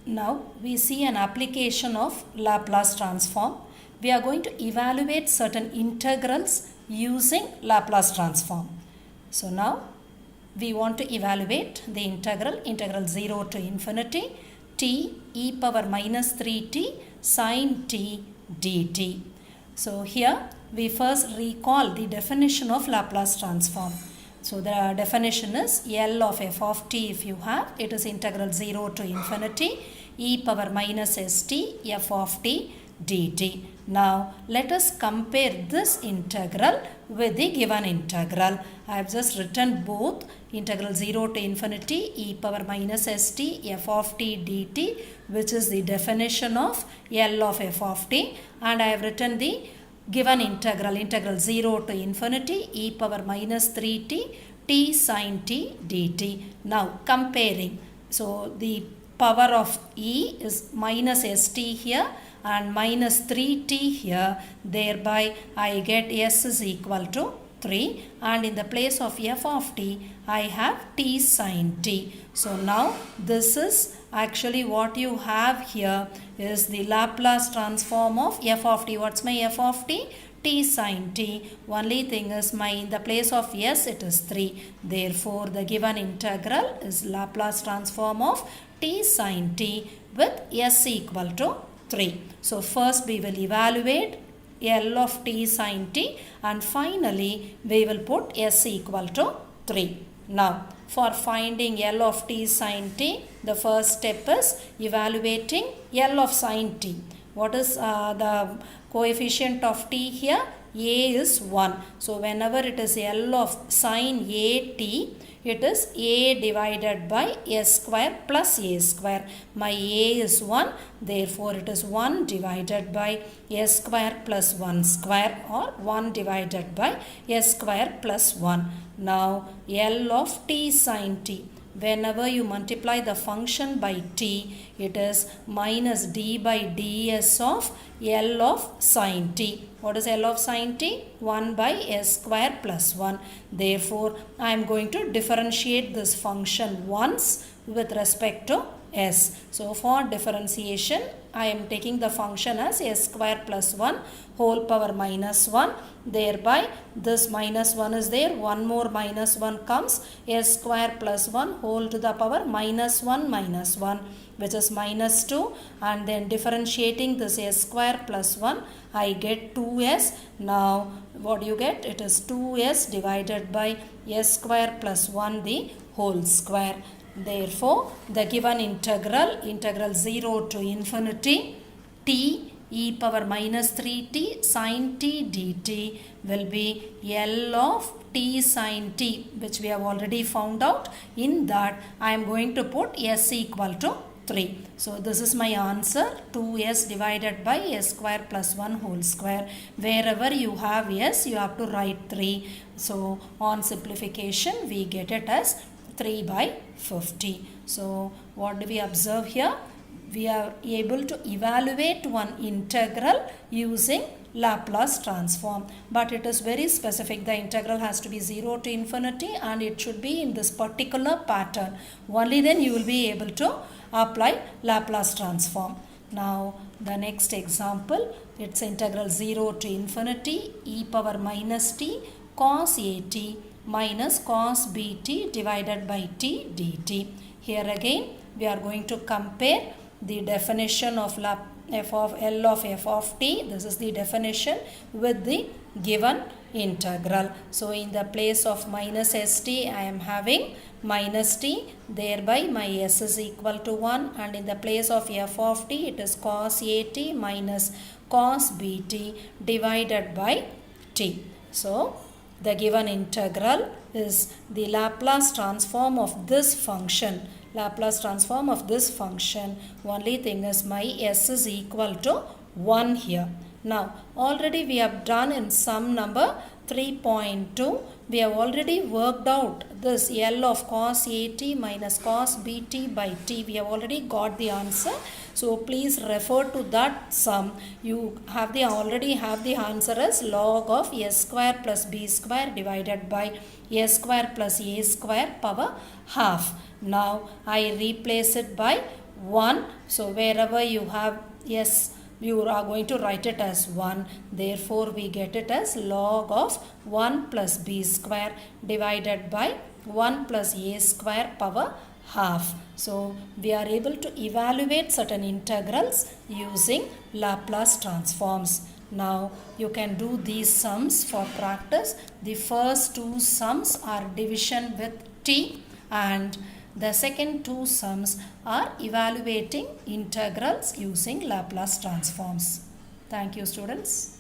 Now we see an application of Laplace transform. We are going to evaluate certain integrals using Laplace transform. So now we want to evaluate the integral 0 to infinity t e power minus 3t sin t dt. So here we first recall the definition of Laplace transform. So the definition is L of f of t if you have, it is integral 0 to infinity e power minus st f of t dt. Now let us compare this integral with the given integral. I have just written both integral 0 to infinity e power minus st f of t dt, which is the definition of L of f of t, and I have written the given integral 0 to infinity e power minus 3t t sin t dt. Now comparing, so the power of e is minus st here and minus 3t here, thereby I get s is equal to 3, and in the place of f of t I have t sin t. So now this is actually what you have here is the Laplace transform of f of t. What's my f of t? T sin t. Only thing is in the place of s it is 3. Therefore the given integral is Laplace transform of t sin t with s equal to 3. So first we will evaluate L of t sin t and finally we will put s equal to 3. Now for finding L of t sin t, the first step is evaluating L of sin t. What is the coefficient of t here? A is 1. So whenever it is L of sin a t, it is a divided by s square plus a square. My a is 1, therefore it is 1 divided by s square plus 1 square, or 1 divided by s square plus 1. Now L of t sin t. Whenever you multiply the function by t, it is minus d by ds of L of sin t. What is L of sin t? 1 by s square plus 1. Therefore, I am going to differentiate this function once with respect to s. So, for differentiation, I am taking the function as s square plus 1 whole power minus 1. Thereby, this minus 1 is there. One more minus 1 comes. S square plus 1 whole to the power minus 1 minus 1, which is minus 2. And then differentiating this s square plus 1, I get 2s. Now, what do you get? It is 2s divided by s square plus 1 the whole square. Therefore, the given integral 0 to infinity t e power minus 3t sin t dt will be L of t sin t, which we have already found out. In that, I am going to put s equal to 3. So, this is my answer, 2s divided by s square plus 1 whole square. Wherever you have s, you have to write 3. So, on simplification, we get it as 3 by 50. So, what do we observe here? We are able to evaluate one integral using Laplace transform, but it is very specific. The integral has to be 0 to infinity and it should be in this particular pattern. Only then you will be able to apply Laplace transform. Now the next example, it's integral 0 to infinity e power minus t cos a t minus cos bt divided by t dt. Here again we are going to compare the definition of f of L of f of t. This is the definition with the given integral. So in the place of minus st, I am having minus t, thereby my s is equal to 1, and in the place of f of t, it is cos a t minus cos bt divided by t. So the given integral is the Laplace transform of this function. Laplace transform of this function. Only thing is my s is equal to 1 here. Now already we have done in sum number 3.2. We have already worked out this L of cos AT minus cos BT by T. We have already got the answer. So please refer to that sum. You have already have the answer as log of s square plus b square divided by s square plus a square power half. Now I replace it by 1. So wherever you have s, you are going to write it as 1. Therefore, we get it as log of 1 plus b square divided by 1 plus a square power half. So we are able to evaluate certain integrals using Laplace transforms. Now you can do these sums for practice. The first two sums are division with t, and the second two sums are evaluating integrals using Laplace transforms. Thank you, students.